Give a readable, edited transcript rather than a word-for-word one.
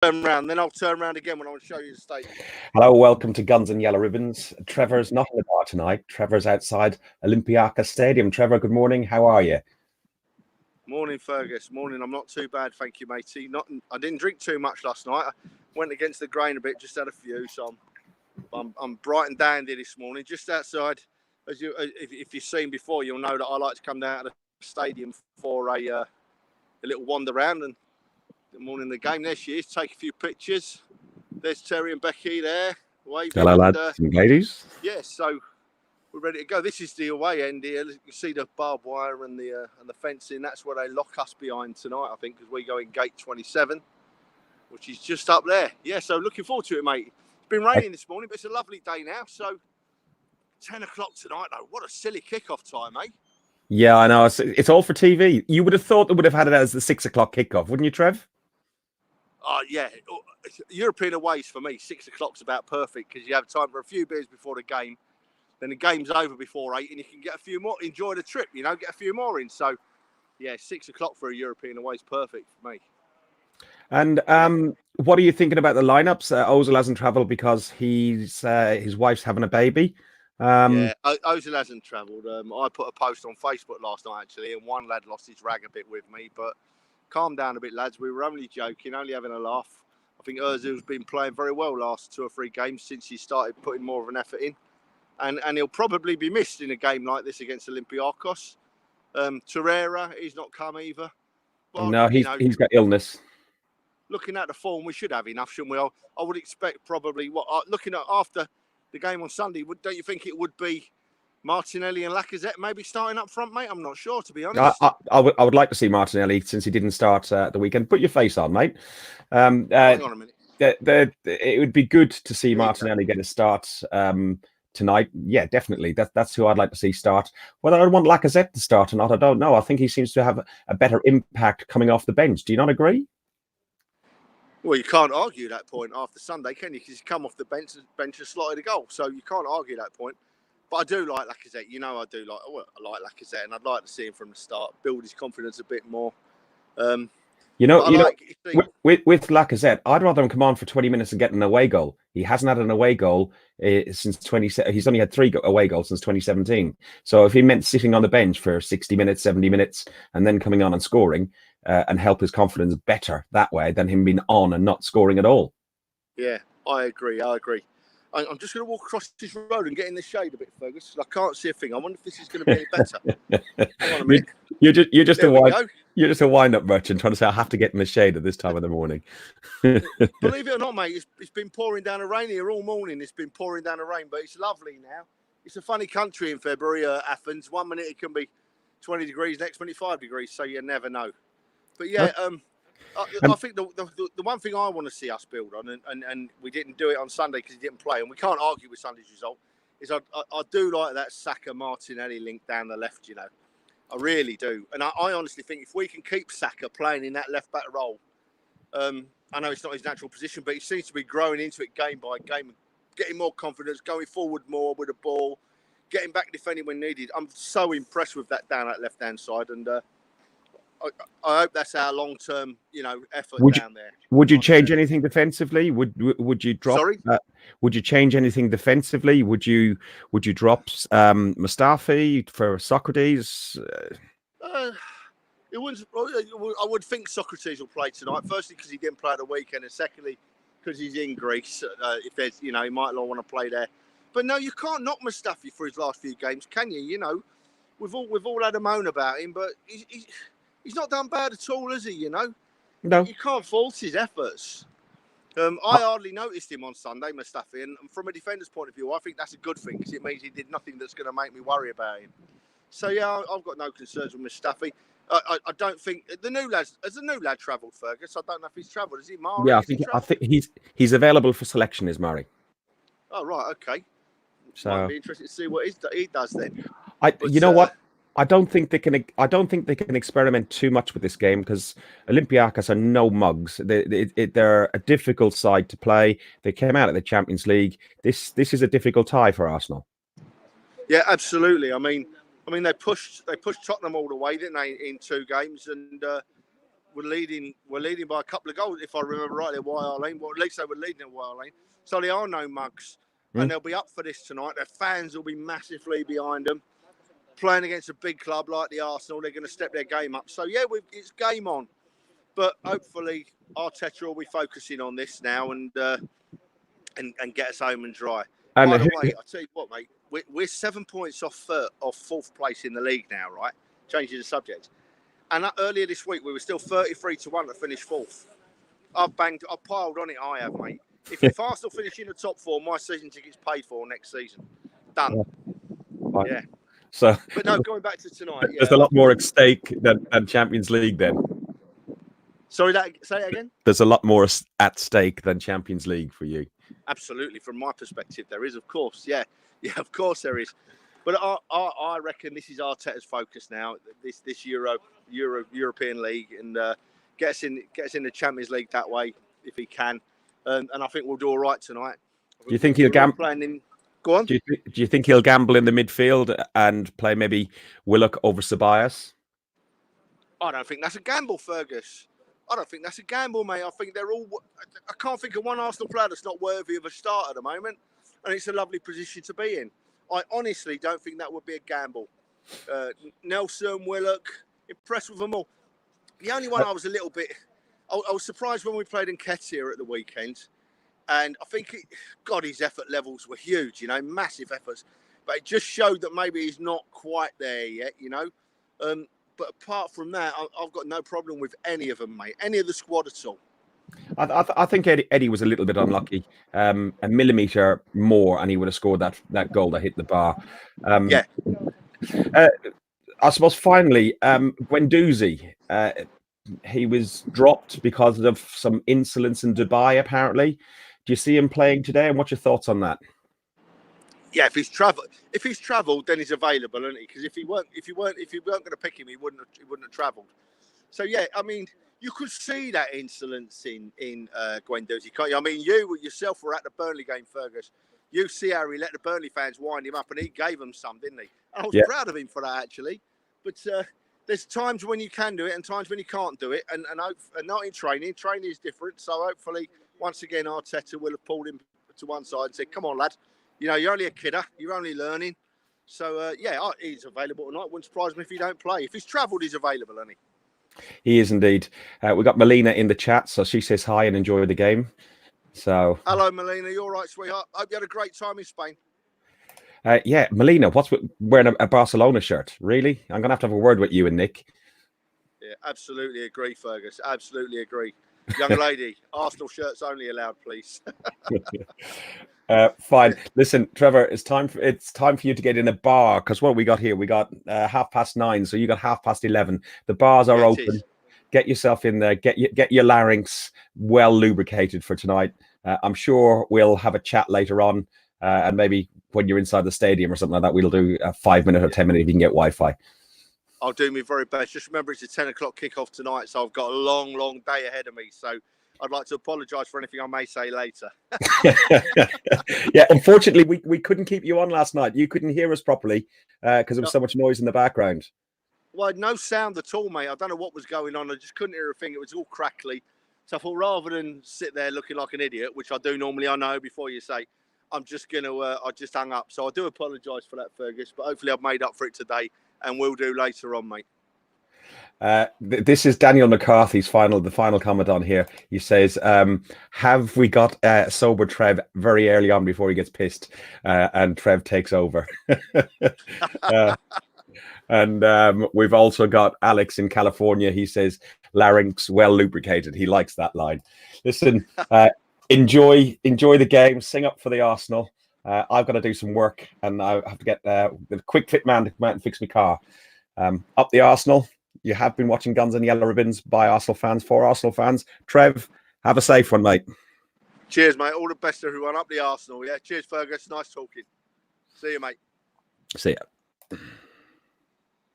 turn around, then I'll turn around again when I want to show you the stadium. Hello, welcome to Guns and Yellow Ribbons. Trevor's not in the bar tonight. Trevor's outside Olympiacos Stadium. Trevor, good morning. How are you? Morning, Fergus. Morning. I'm not too bad, thank you, matey. I didn't drink too much last night. I went against the grain a bit, just had a few, so I'm bright and dandy this morning. Just outside, if you've seen before, you'll know that I like to come down to the stadium for a little wander around. And the morning of the game, there she is. Take a few pictures. There's Terry and Becky there. Waving. Hello, lads and ladies. Yeah, so we're ready to go. This is the away end here. You can see the barbed wire and the fencing. That's where they lock us behind tonight, I think, because we go in gate 27, which is just up there. Yeah, so looking forward to it, mate. It's been raining this morning, but it's a lovely day now. So 10 o'clock tonight, though. What a silly kickoff time, eh? Yeah, I know. It's all for TV. You would have thought they would have had it as the 6 o'clock kickoff, wouldn't you, Trev? Yeah. European aways for me, 6 o'clock's about perfect because you have time for a few beers before the game. Then the game's over before 8 and you can get a few more, enjoy the trip, get a few more in. So, yeah, 6 o'clock for a European away is perfect for me. And what are you thinking about the lineups? Ozil hasn't travelled because his wife's having a baby. Yeah, Ozil hasn't travelled. I put a post on Facebook last night, actually, and one lad lost his rag a bit with me. But calm down a bit, lads. We were only joking, only having a laugh. I think Ozil's been playing very well last 2 or 3 games since he started putting more of an effort in. And he'll probably be missed in a game like this against Olympiacos. Torreira, he's not come either. But, no, he's got illness. Looking at the form, we should have enough, shouldn't we? I would expect probably, looking at after the game on Sunday, don't you think it would be Martinelli and Lacazette maybe starting up front, mate? I'm not sure, to be honest. I would like to see Martinelli since he didn't start the weekend. Put your face on, mate. Hang on a minute. It would be good to see Martinelli get a start tonight. Yeah, definitely. That's who I'd like to see start. Whether I want Lacazette to start or not, I don't know. I think he seems to have a better impact coming off the bench. Do you not agree? Well, you can't argue that point after Sunday, can you? Because he's come off the bench and slotted a goal. So you can't argue that point. But I do like Lacazette. I do like Lacazette, and I'd like to see him from the start, build his confidence a bit more. With Lacazette, I'd rather him come on for 20 minutes and get an away goal. He hasn't had an away goal since 20. He's only had 3 away goals since 2017. So if he meant sitting on the bench for 60 minutes, 70 minutes, and then coming on and scoring and help his confidence better that way than him being on and not scoring at all. Yeah, I agree. I'm just going to walk across this road and get in the shade a bit, Fergus. I can't see a thing. I wonder if this is going to be any better. Hang on a minute. You're just a wind-up merchant trying to say I have to get in the shade at this time of the morning. Believe it or not, mate, it's been pouring down the rain here all morning. It's been pouring down the rain, but it's lovely now. It's a funny country in February, Athens. 1 minute it can be 20 degrees, next minute 5 degrees, so you never know. But yeah, I think the one thing I want to see us build on, and we didn't do it on Sunday because he didn't play, and we can't argue with Sunday's result, is I do like that Saka Martinelli link down the left, I really do. And I honestly think if we can keep Saka playing in that left back role, I know it's not his natural position, but he seems to be growing into it game by game, getting more confidence, going forward more with the ball, getting back defending when needed. I'm so impressed with that down that left-hand side, and I hope that's our long-term, effort down there. Would you change anything defensively? Would you drop? Sorry? Would you change anything defensively? Would you drop Mustafi for Socrates? It wouldn't. I would think Socrates will play tonight. Firstly, because he didn't play at the weekend, and secondly, because he's in Greece. If there's, he might not want to play there. But no, you can't knock Mustafi for his last few games, can you? We've all had a moan about him, but he's not done bad at all, has he? No. You can't fault his efforts. I hardly noticed him on Sunday, Mustafi, and from a defender's point of view, I think that's a good thing because it means he did nothing that's going to make me worry about him. So yeah, I've got no concerns with Mustafi. I don't think has the new lad travelled, Fergus? I don't know if he's travelled. Is he Murray? Yeah, I think he's available for selection. Is Murray? Oh right, okay. So might be interested to see what he does then. You know what? I don't think they can experiment too much with this game because Olympiacos are no mugs. They're a difficult side to play. They came out of the Champions League. This is a difficult tie for Arsenal. Yeah, absolutely. I mean they pushed Tottenham all the way, didn't they, in 2 games, and we're leading by a couple of goals, if I remember rightly, at YR Lane. Well, at least they were leading at YR Lane. So there are no mugs. And they'll be up for this tonight. Their fans will be massively behind them. Playing against a big club like the Arsenal, they're going to step their game up. So, yeah, it's game on. But hopefully Arteta will be focusing on this now and get us home and dry. And by the way, I'll tell you what, mate. We're 7 points off fourth place in the league now, right? Changing the subject. And earlier this week, we were still 33-1 to finish fourth. I've piled on it, I have, mate. If Arsenal finish in the top four, my season ticket's paid for next season. Done. Yeah. So, but no, going back to tonight. There's a lot more at stake than Champions League then. Sorry, say that again? There's a lot more at stake than Champions League for you. Absolutely. From my perspective, there is, of course. Yeah, of course there is. But I reckon this is Arteta's focus now, this European League, and get us in the Champions League that way if he can. And I think we'll do all right tonight. Do you think he'll gamble? Go on. Do you think he'll gamble in the midfield and play maybe Willock over Ceballos? I don't think that's a gamble, Fergus. I don't think that's a gamble, mate. I think they're all. I can't think of one Arsenal player that's not worthy of a start at the moment, and it's a lovely position to be in. I honestly don't think that would be a gamble. Nelson, Willock, impressed with them all. The only one I was a little bit. I was surprised when we played Nketiah at the weekend. And I think, his effort levels were huge, massive efforts. But it just showed that maybe he's not quite there yet, But apart from that, I've got no problem with any of them, mate. Any of the squad at all. I think Eddie was a little bit unlucky. A millimetre more and he would have scored that goal that hit the bar. Yeah. I suppose finally, Guendouzi, he was dropped because of some insolence in Dubai, apparently. Do you see him playing today, and what's your thoughts on that? Yeah, if he's travelled, then he's available, isn't he? Because if you weren't going to pick him, he wouldn't have travelled. So yeah, I mean, you could see that insolence in Guendouzi, can't you? I mean, you yourself were at the Burnley game, Fergus. You see how he let the Burnley fans wind him up, and he gave them some, didn't he? And I was proud of him for that, actually. But there's times when you can do it and times when you can't do it, and not in training. Training is different. So hopefully, once again, Arteta will have pulled him to one side and said, "Come on, lad. You're only a kidder. You're only learning." So he's available tonight. Wouldn't surprise me if he don't play. If he's travelled, he's available, isn't he? He is indeed. We've got Melina in the chat, so she says hi and enjoy the game. So hello, Melina. You all right, sweetheart? Hope you had a great time in Spain. Yeah, Melina, what's with wearing a Barcelona shirt? Really? I'm going to have a word with you and Nick. Yeah, absolutely agree, Fergus. Absolutely agree. Young lady, Arsenal shirts only allowed, please. Fine. Listen, Trevor, it's time for you to get in a bar, because what we got here, we got 9:30, so you got 11:30. The bars are open. Get yourself in there. Get your larynx well lubricated for tonight. I'm sure we'll have a chat later on, and maybe when you're inside the stadium or something like that, we'll do a 5-minute or 10-minute if you can get Wi-Fi. I'll do my very best. Just remember, it's a 10 o'clock kickoff tonight, so I've got a long, long day ahead of me. So I'd like to apologise for anything I may say later. Yeah, unfortunately, we couldn't keep you on last night. You couldn't hear us properly because there was so much noise in the background. Well, no sound at all, mate. I don't know what was going on. I just couldn't hear a thing. It was all crackly. So I thought, rather than sit there looking like an idiot, which I do normally, I know before you say, I'm just going to, I just hung up. So I do apologise for that, Fergus, but hopefully I've made up for it today and will do later on, mate. This is Daniel McCarthy's the final comment on here. He says, have we got sober Trev very early on before he gets pissed and Trev takes over? And we've also got Alex in California. He says, larynx well lubricated. He likes that line. Listen, enjoy the game. Sing up for the Arsenal. I've got to do some work and I have to get the quick fit man to come out and fix my car. Up the Arsenal. You have been watching Guns and Yellow Ribbons by Arsenal fans for Arsenal fans. Trev, have a safe one, mate. Cheers, mate. All the best to everyone. Up the Arsenal. Yeah. Cheers, Fergus. Nice talking. See you, mate. See ya.